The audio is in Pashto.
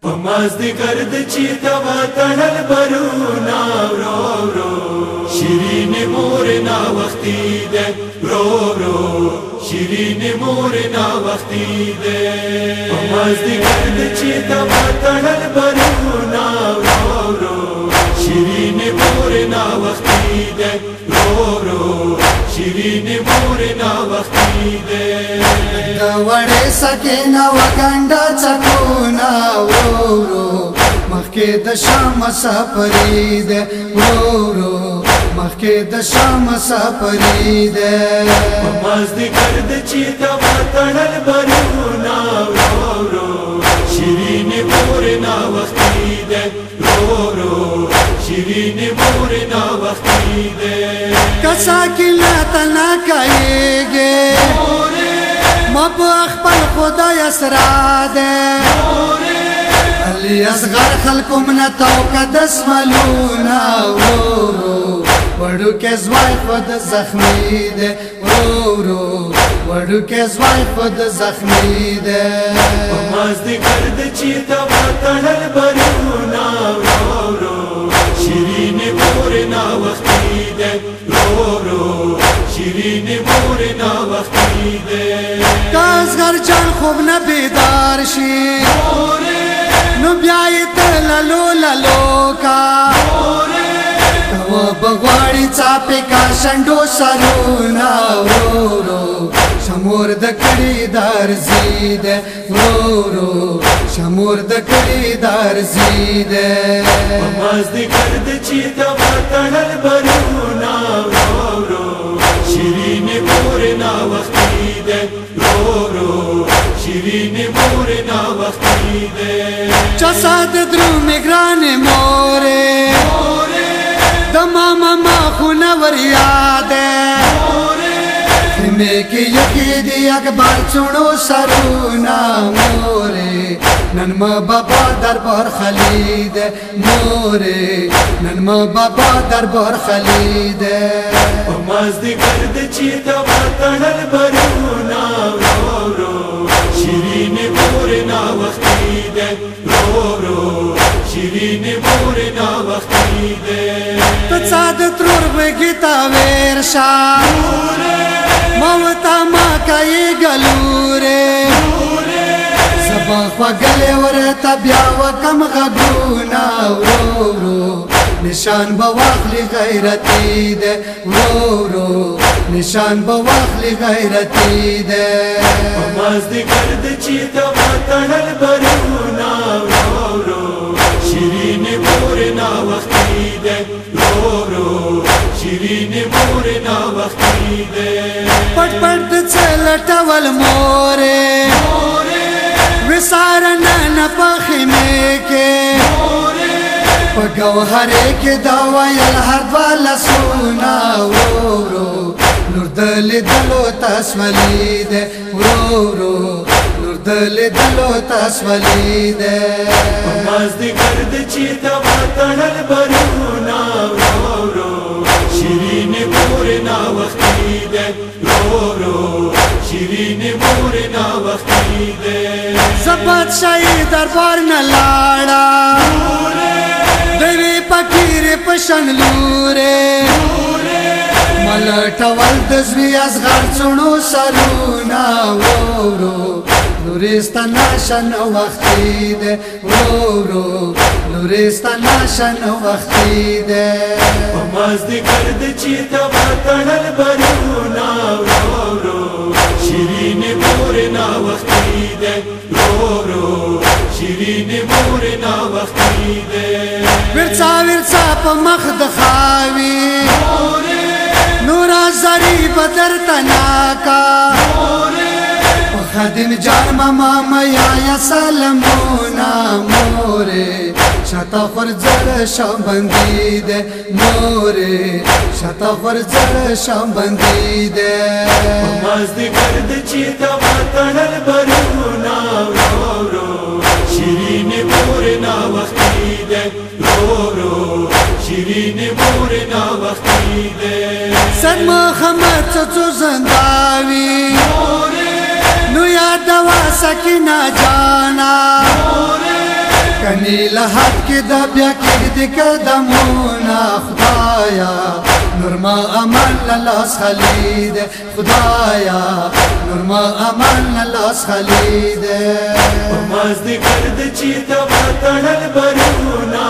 پمازدیګر د چیتا وطنل برونه ورو ورو شیرین مور نا وختي ده ورو ورو شیرین مور نا وختي ده پمازدیګر د چیتا وطنل برونه ورو ورو شیرین مور نا وختي ده ورو ورو شیرین مور نا وختي ده وړې سکینه وګنډه چکونه ورو ورو مخکې د شام سفرې ده ورو ورو مخکې د شام سفرې ده پمازدیګر د چیتا وطنل برونه ورو ورو شیرین مور نا وختي ده ورو ورو شیرین مور نا وختي ده کسا کله تنا کایږي ما په خپل خدای اسرا ده علی اصغر خلکو من توقد اسملونا ورو وړو کې زوای خود زخمی ده ورو وړو کې زوای خود زخمی ده پمازدیګر د چیتا وطنل برونه ورو ورو شیرین مور نا وختي ده ورو ورو شیرین مور نا وختي ده کاسغر جان خوب نه بیدار شي نو بیا یې تللو للو کا و بغواړي چاپې کا شندو سرونه ورو شمور د کړي درزید ورو شمور د کړي درزید پمازدیګر د چیتا وطنل برونه ورو ورو شیرین مور نا وختي ده ورو ورو شیرین مور نا وختي ده چساد درو میګران مورې د ماما خونه ور یاد مې کې یکی دی اکبر چونو سرونا مورې نن ما بابا دربار خلید مورې نن ما بابا دربار خلید پمازدیګر د چیتا وطنل برونه ورو ورو شیرین مور نا وختي ده ورو ورو شیرین مور نا وختي ده تڅاد ترور بګیتا ورشا موتا ما کای ګلوره سبا خغلې ورته بیا وکم غبونا ورو نشان بواخلی غیرتی ده ورو نشان بواخلی غیرتی ده پمازدیګر د چیتا وطنل برونه ورو ورو شیرین مور نا وختي ده ورو ورو شیرین مور نا وختي ده پټ پټ چلټول مورې وسارنا نه پخمه کې په ګوهره کې دا ویل هر والا سونا ورو نور دل دلو تسولید ورو نور دل دلو تسولید پمازدیګر د چیتا وطنل برونه ورو ورو شیرین مور نا وختي ده ورو ورو شیرین مور نا وختي ده زبات شاهي دربار نه لاړه دوی پکیر پشن لوره ملټول د زوی اصغر چونو سرونا ورو نورستان شن وختي ده ورو نورستان شن وختي ده پمازدیګر د چیتا وطنل برونه ورو ورو شیرین مور نا وختي ده ورو ورو شیرین مور نا وختي ده ورڅا په مخ د خاوي نور زری بدر تناکا خادم جان ماما یا سلامونا مورې شتا خرزر شامبندی ده مورې شتا خرزر شامبندی ده پمازدیګر د چیتا وطنل برونه ورو ورو شیرین مور نا وختي ده ورو ورو شیرین مور نا وختي ده سر محمد څو زنداوي نو یاد وا سکینه جانا کنی لحد کی دا بیا کگدی قدمونا خدایا نور ما امان للاس خلید خدایا نور ما امان للاس خلید ماز دی کرد چی توا تړل برونا